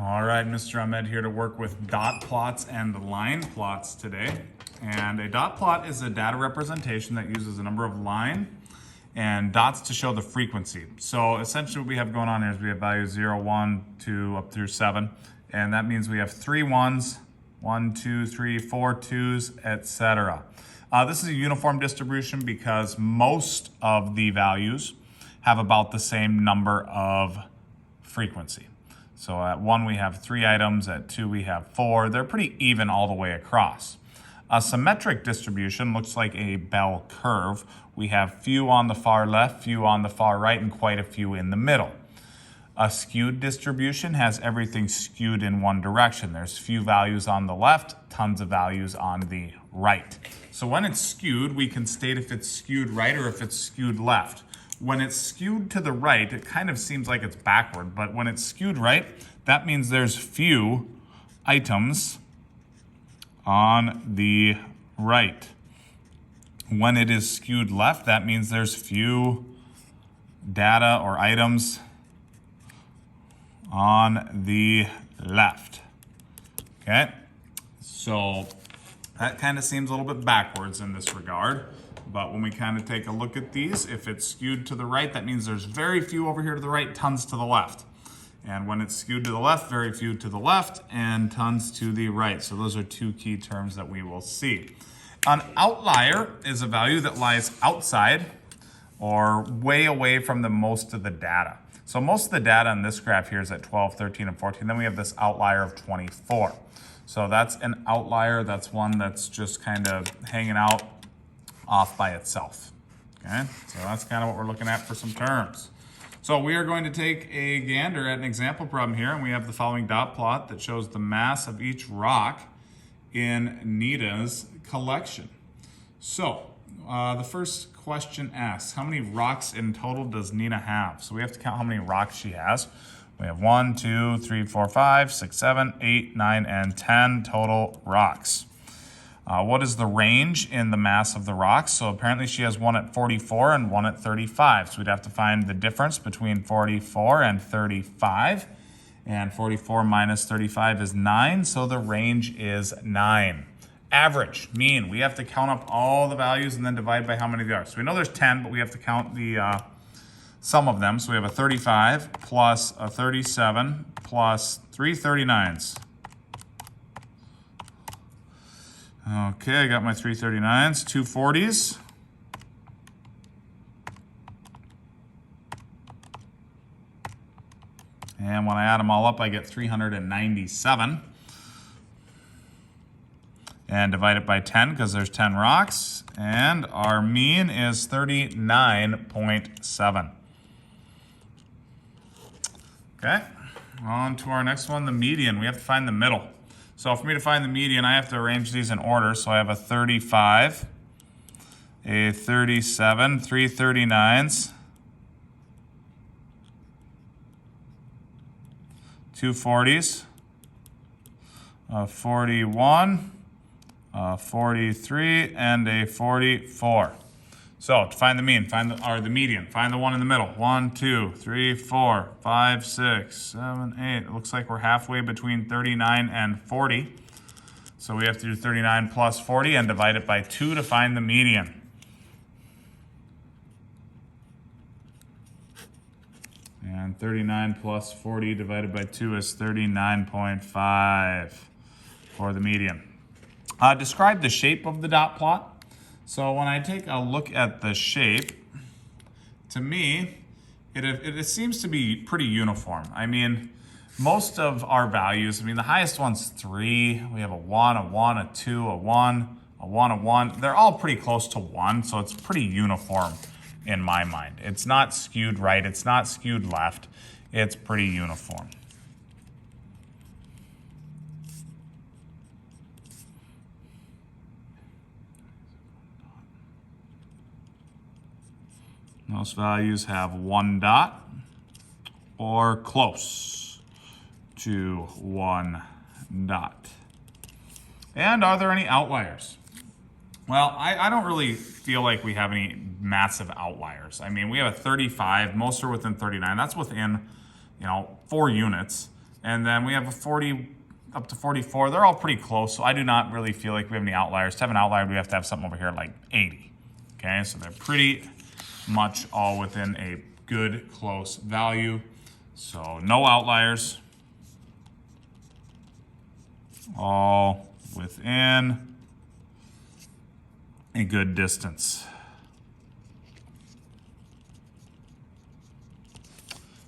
All right, Mr. Ahmed here to work with dot plots and line plots today. And a dot plot is a data representation that uses a number of line and dots to show the frequency. So essentially what we have going on here is we have values 0, 1, 2, up through 7. And that means we have 3 1s, 1, 2, 3, 4 2s, etc. This is a uniform distribution because most of the values have about the same number of frequency. So at 1 we have 3 items, at 2 we have 4. They're pretty even all the way across. A symmetric distribution looks like a bell curve. We have few on the far left, few on the far right, and quite a few in the middle. A skewed distribution has everything skewed in one direction. There's few values on the left, tons of values on the right. So when it's skewed, we can state if it's skewed right or if it's skewed left. When it's skewed to the right, it kind of seems like it's backward, but when it's skewed right, that means there's few items on the right. When it is skewed left, that means there's few data or items on the left. Okay, so that kind of seems a little bit backwards in this regard. But when we kind of take a look at these, if it's skewed to the right, that means there's very few over here to the right, tons to the left. And when it's skewed to the left, very few to the left, and tons to the right. So those are two key terms that we will see. An outlier is a value that lies outside or way away from the most of the data. So most of the data in this graph here is at 12, 13, and 14. Then we have this outlier of 24. So that's an outlier. That's one that's just kind of hanging out off by itself. Okay, so that's kind of what we're looking at for some terms. So we are going to take a gander at an example problem here, and we have the following dot plot that shows the mass of each rock in Nita's collection. So the first question asks, how many rocks in total does Nita have? So we have to count how many rocks she has. We have 1, 2, 3, 4, 5, 6, 7, 8, 9, and 10 total rocks. What is the range in the mass of the rocks? So apparently she has one at 44 and one at 35. So we'd have to find the difference between 44 and 35. And 44 minus 35 is 9, so the range is 9. Average, mean, we have to count up all the values and then divide by how many there are. So we know there's 10, but we have to count the sum of them. So we have a 35 plus a 37 plus 3 39s. Okay, I got my 3 39s, 2 40s. And when I add them all up, I get 397. And divide it by 10 because there's 10 rocks. And our mean is 39.7. Okay, on to our next one, the median. We have to find the middle. So for me to find the median, I have to arrange these in order. So I have a 35, a 37, 3 39s, 2 40s, a 41, a 43, and a 44. So to find the mean, the median, find the one in the middle. 1, 2, 3, 4, 5, 6, 7, 8. It looks like we're halfway between 39 and 40. So we have to do 39 plus 40 and divide it by 2 to find the median. And 39 plus 40 divided by 2 is 39.5 for the median. Describe the shape of the dot plot. So when I take a look at the shape, to me, it seems to be pretty uniform. I mean, most of our values, the highest one's 3. We have a 1, a 1, a 2, a 1, a 1, a 1. They're all pretty close to 1, so it's pretty uniform in my mind. It's not skewed right. It's not skewed left. It's pretty uniform. Most values have 1 dot or close to 1 dot. And are there any outliers? Well, I don't really feel like we have any massive outliers. I mean, we have a 35, most are within 39. That's within, 4 units. And then we have a 40 up to 44. They're all pretty close, so I do not really feel like we have any outliers. To have an outlier, we have to have something over here like 80. Okay, so they're pretty much all within a good close value. So no outliers. All within a good distance.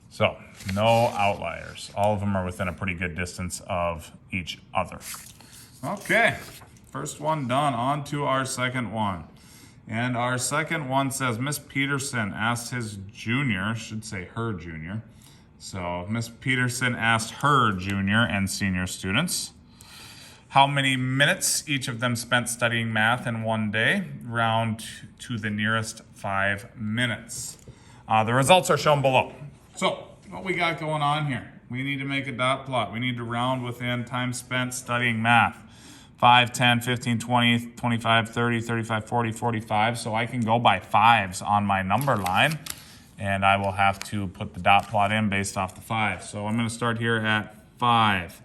So no outliers. All of them are within a pretty good distance of each other. Okay, first one done. On to our second one. And our second one says, Miss Peterson asked his junior, should say her junior. So Miss Peterson asked her junior and senior students how many minutes each of them spent studying math in one day, round to the nearest 5 minutes. The results are shown below. So what we got going on here, we need to make a dot plot. We need to round within time spent studying math. 5, 10, 15, 20, 25, 30, 35, 40, 45. So I can go by fives on my number line, and I will have to put the dot plot in based off the 5. So I'm going to start here at 5,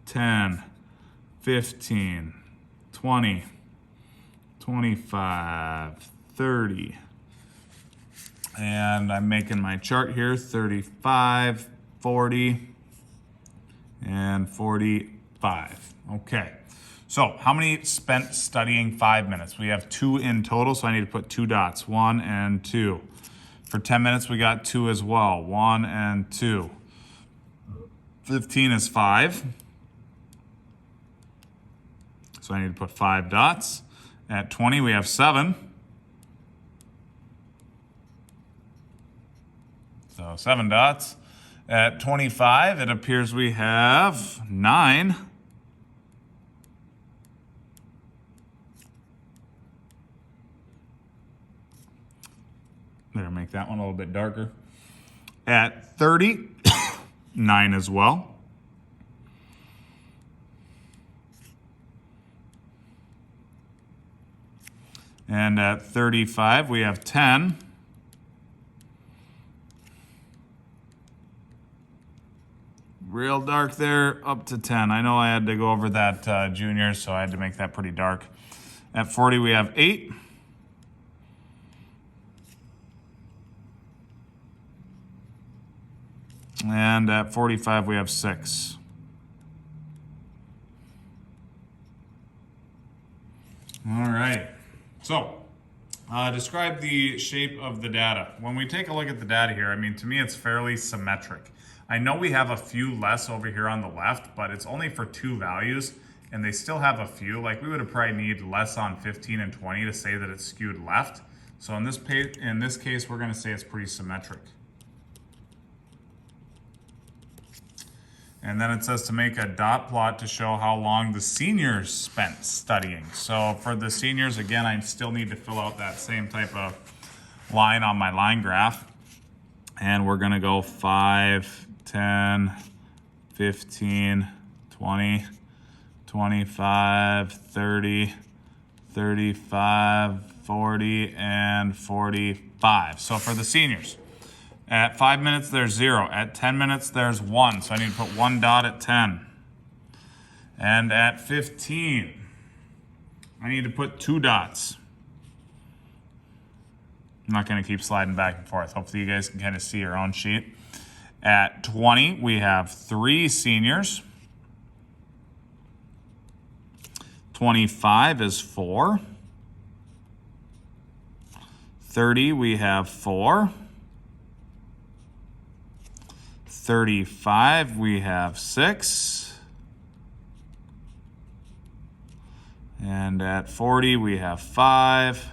10, 15, 20, 25, 30. And I'm making my chart here, 35, 40, and 45. Okay. So how many spent studying 5 minutes? We have 2 in total, so I need to put 2 dots, 1 and 2. For 10 minutes, we got 2 as well, 1 and 2. 15 is 5. So I need to put 5 dots. At 20, we have 7. So 7 dots. At 25, it appears we have 9. There, make that one a little bit darker. At 30, 9 as well. And at 35, we have 10. Real dark there, up to 10. I know I had to go over that junior, so I had to make that pretty dark. At 40, we have 8. And at 45, we have 6. All right. So, describe the shape of the data. When we take a look at the data here, I mean, to me, it's fairly symmetric. I know we have a few less over here on the left, but it's only for 2 values, and they still have a few. Like, we would have probably need less on 15 and 20 to say that it's skewed left. So in this case, we're going to say it's pretty symmetric. And then it says to make a dot plot to show how long the seniors spent studying. So for the seniors, again, I still need to fill out that same type of line on my line graph. And we're going to go 5, 10, 15, 20, 25, 30, 35, 40, and 45. So for the seniors, at 5 minutes, there's 0. At 10 minutes, there's 1. So I need to put 1 dot at 10. And at 15, I need to put 2 dots. I'm not going to keep sliding back and forth. Hopefully you guys can kind of see your own sheet. At 20, we have 3 seniors. 25 is 4. 30, we have 4. 35, we have 6. And at 40, we have 5.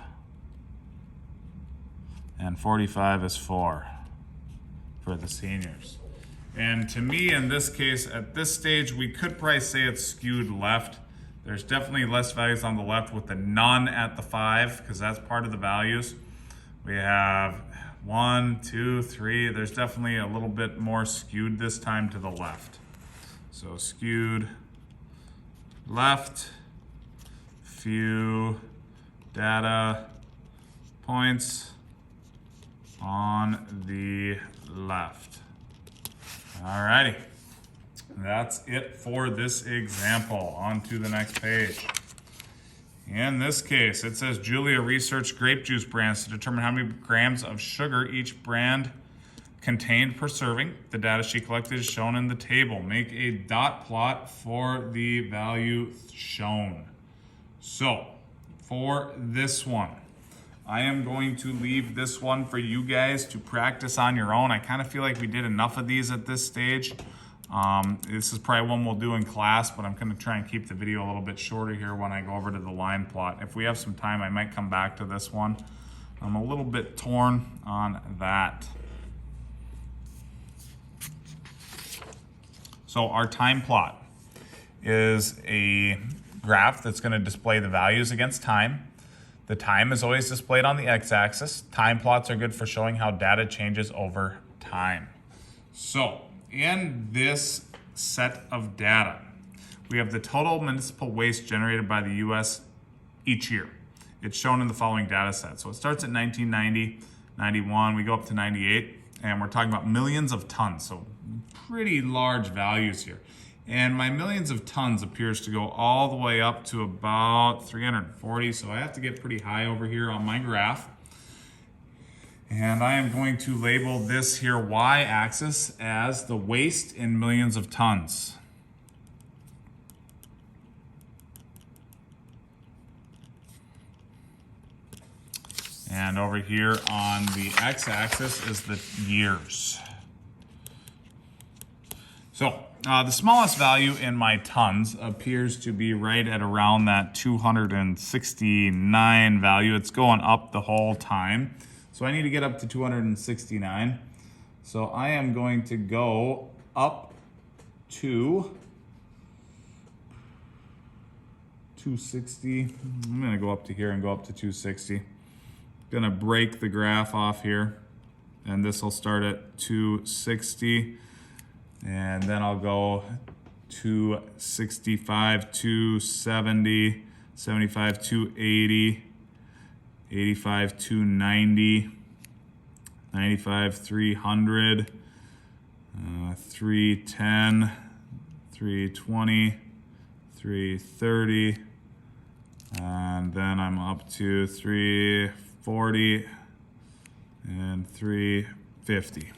And 45 is 4 for the seniors. And to me, in this case, at this stage, we could probably say it's skewed left. There's definitely less values on the left with the none at the 5, because that's part of the values. We have 1, 2, 3. There's definitely a little bit more skewed this time to the left. So skewed left, few data points on the left. Alrighty. that's it for this example. On to the next page. In this case, it says Julia researched grape juice brands to determine how many grams of sugar each brand contained per serving. The data she collected is shown in the table. Make a dot plot for the value shown. So, for this one, I am going to leave this one for you guys to practice on your own. I kind of feel like we did enough of these at this stage. This is probably one we'll do in class, but I'm going to try and keep the video a little bit shorter here when I go over to the line plot. If we have some time, I might come back to this one. I'm a little bit torn on that. So our time plot is a graph that's going to display the values against time. The time is always displayed on the x-axis. Time plots are good for showing how data changes over time. So, in this set of data, we have the total municipal waste generated by the U.S. each year. It's shown in the following data set. So it starts at 1990, 91, we go up to 98, and we're talking about millions of tons. So pretty large values here. And my millions of tons appears to go all the way up to about 340. So I have to get pretty high over here on my graph. And I am going to label this here y-axis as the waste in millions of tons. And over here on the x-axis is the years. So the smallest value in my tons appears to be right at around that 269 value. It's going up the whole time. So I need to get up to 269. So I am going to go up to 260. I'm going to go up to here and go up to 260. Going to break the graph off here. And this will start at 260. And then I'll go 265, 270, 75, 280, 85, 290, 95, 300, 310, 320, 330, and then I'm up to 340 and 350.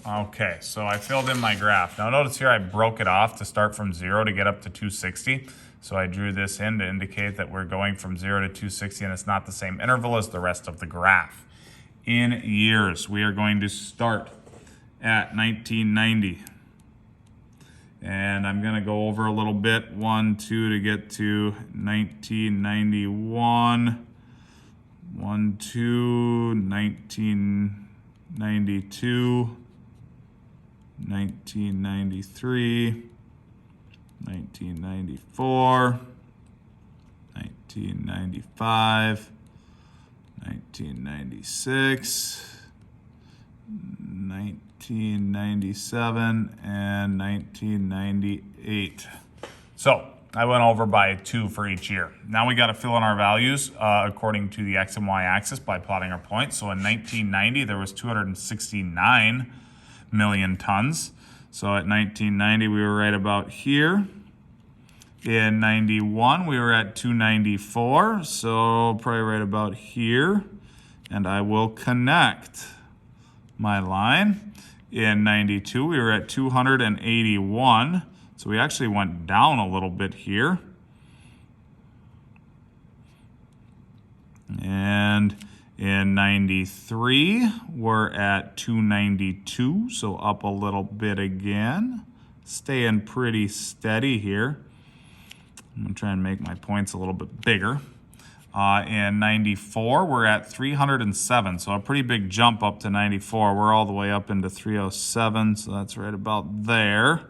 Okay, so I filled in my graph. Now notice here I broke it off to start from 0 to get up to 260. So I drew this in to indicate that we're going from 0 to 260 and it's not the same interval as the rest of the graph. In years, we are going to start at 1990. And I'm going to go over a little bit, 1, 2 to get to 1991, 1, 2, 1992, 1993, 1994, 1995, 1996, 1997, and 1998. So I went over by 2 for each year. Now we got to fill in our values according to the X and Y axis by plotting our points. So in 1990, there was 269 million tons. So at 1990, we were right about here. In 91, we were at 294, so probably right about here. And I will connect my line. In 92, we were at 281, so we actually went down a little bit here. And in 93, we're at 292, so up a little bit again. Staying pretty steady here. I'm going to try and make my points a little bit bigger. In 94, we're at 307, so a pretty big jump up to 94. We're all the way up into 307, so that's right about there.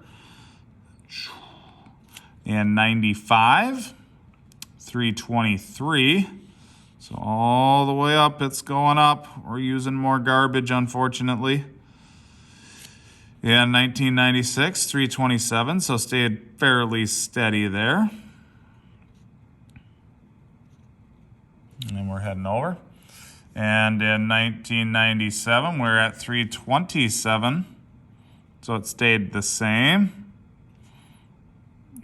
In 95, 323. So all the way up, it's going up. We're using more garbage, unfortunately. In 1996, 327, so stayed fairly steady there. And then we're heading over. And in 1997, we're at 327, so it stayed the same.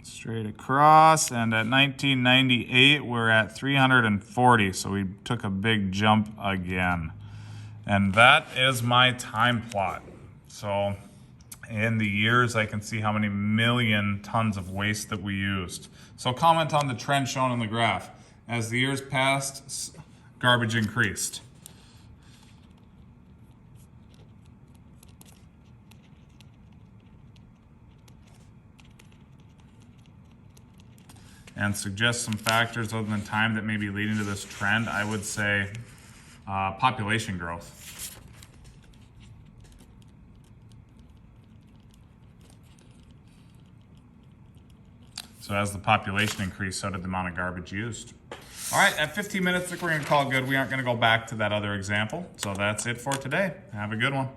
straight across, and at 1998 we're at 340, so we took a big jump again. And that is my time plot. So in the years I can see how many million tons of waste that we used. So comment on the trend shown in the graph. As the years passed, garbage increased. And suggest some factors other than time that may be leading to this trend. I would say population growth. So as the population increased, so did the amount of garbage used. All right, at 15 minutes, I think we're gonna call it good. We aren't gonna go back to that other example. So that's it for today. Have a good one.